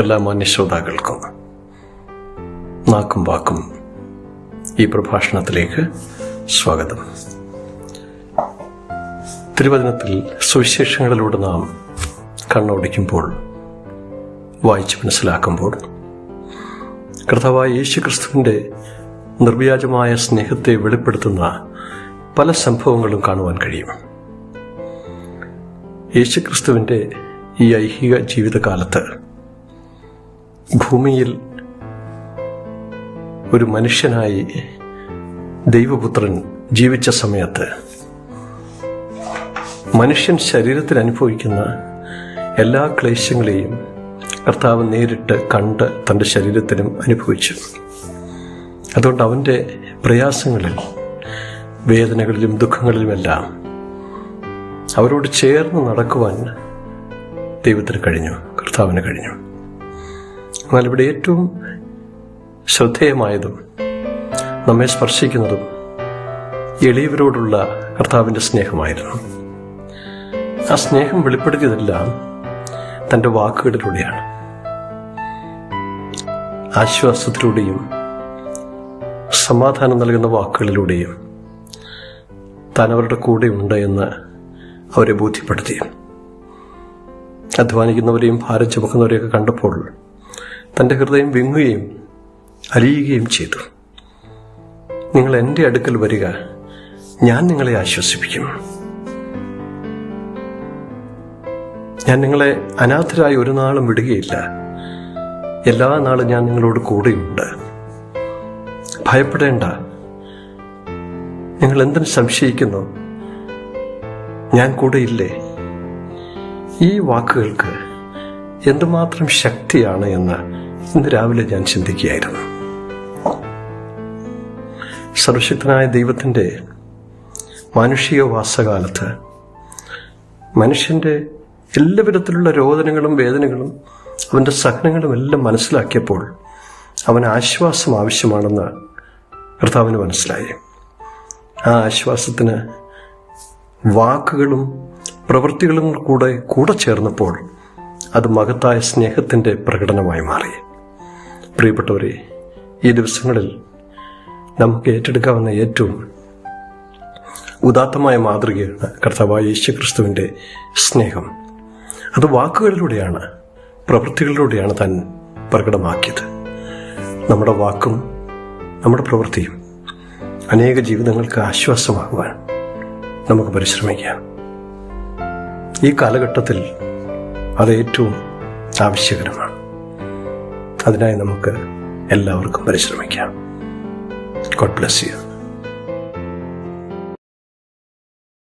എല്ലാ മാന്യശ്രോതാക്കൾക്കും നാക്കും വാക്കും ഈ പ്രഭാഷണത്തിലേക്ക് സ്വാഗതം. തിരുവചനത്തിൽ സുവിശേഷങ്ങളിലൂടെ നാം കണ്ണോടിക്കുമ്പോൾ, വായിച്ച് മനസ്സിലാക്കുമ്പോൾ, കർത്താവായ യേശുക്രിസ്തുവിൻ്റെ നിർവ്യാജമായ സ്നേഹത്തെ വെളിപ്പെടുത്തുന്ന പല സംഭവങ്ങളും കാണുവാൻ കഴിയും. യേശുക്രിസ്തുവിൻ്റെ ഈ ഐഹിക ജീവിതകാലത്ത് ഭൂമിയിൽ ഒരു മനുഷ്യനായി ദൈവപുത്രൻ ജീവിച്ച സമയത്ത് മനുഷ്യൻ ശരീരത്തിൽ അനുഭവിക്കുന്ന എല്ലാ ക്ലേശങ്ങളെയും കർത്താവ് നേരിട്ട് കണ്ട് തൻ്റെ ശരീരത്തിലും അനുഭവിച്ചു. അതുകൊണ്ട് അവൻ്റെ പ്രയാസങ്ങളിൽ, വേദനകളിലും ദുഃഖങ്ങളിലുമെല്ലാം അവരോട് ചേർന്ന് നടക്കുവാൻ ദൈവത്തിന് കഴിഞ്ഞു, കർത്താവിന് കഴിഞ്ഞു. എന്നാൽ ഇവിടെ ഏറ്റവും ശ്രദ്ധേയമായതും നമ്മെ സ്പർശിക്കുന്നതും എളിയവരോടുള്ള കർത്താവിൻ്റെ സ്നേഹമായിരുന്നു. ആ സ്നേഹം വെളിപ്പെടുത്തിയതെല്ലാം തൻ്റെ വാക്കുകളിലൂടെയാണ്. ആശ്വാസത്തിലൂടെയും സമാധാനം നൽകുന്ന വാക്കുകളിലൂടെയും താൻ അവരുടെ കൂടെ ഉണ്ട് എന്ന് അവരെ ബോധ്യപ്പെടുത്തി. അധ്വാനിക്കുന്നവരെയും ഭാരം ചുമക്കുന്നവരെയൊക്കെ കണ്ടപ്പോൾ തൻ്റെ ഹൃദയം വിങ്ങുകയും അലിയുകയും ചെയ്തു. നിങ്ങൾ എൻ്റെ അടുക്കൽ വരിക, ഞാൻ നിങ്ങളെ ആശ്വസിപ്പിക്കും. ഞാൻ നിങ്ങളെ അനാഥരായി ഒരു നാളും വിടുകയില്ല. എല്ലാ നാളും ഞാൻ നിങ്ങളോട് കൂടെയുണ്ട്. ഭയപ്പെടേണ്ട. നിങ്ങൾ എന്തിനു സംശയിക്കുന്നു? ഞാൻ കൂടെയില്ലേ? ഈ വാക്കുകൾക്ക് എന്തുമാത്രം ശക്തിയാണ് എന്ന് ഇന്ന് രാവിലെ ഞാൻ ചിന്തിക്കുകയായിരുന്നു. സർവശക്തനായ ദൈവത്തിൻ്റെ മാനുഷിക വാസകാലത്ത് മനുഷ്യൻ്റെ എല്ലാ വിധത്തിലുള്ള രോദനങ്ങളും വേദനകളും അവൻ്റെ സഹനങ്ങളും എല്ലാം മനസ്സിലാക്കിയപ്പോൾ അവന് ആശ്വാസം ആവശ്യമാണെന്ന് കർത്താവിന് മനസ്സിലായി. ആ ആശ്വാസത്തിന് വാക്കുകളും പ്രവൃത്തികളും കൂടെ ചേർന്നപ്പോൾ അത് മഹത്തായ സ്നേഹത്തിൻ്റെ പ്രകടനമായി മാറി. പ്രിയപ്പെട്ടവരെ, ഈ ദിവസങ്ങളിൽ നമുക്ക് ഏറ്റെടുക്കാവുന്ന ഏറ്റവും ഉദാത്തമായ മാതൃകയാണ് കർത്താവായ യേശുക്രിസ്തുവിൻ്റെ സ്നേഹം. അത് വാക്കുകളിലൂടെയാണ്, പ്രവൃത്തികളിലൂടെയാണ് താൻ പ്രകടമാക്കിയത്. നമ്മുടെ വാക്കും നമ്മുടെ പ്രവൃത്തിയും അനേക ജീവിതങ്ങൾക്ക് ആശ്വാസമാകുവാൻ നമുക്ക് പരിശ്രമിക്കാം. ഈ കാലഘട്ടത്തിൽ അത് ഏറ്റവും ആവശ്യകരമാണ്. അതിനായി നമുക്ക് എല്ലാവർക്കും പരിശ്രമിക്കാം. God bless you.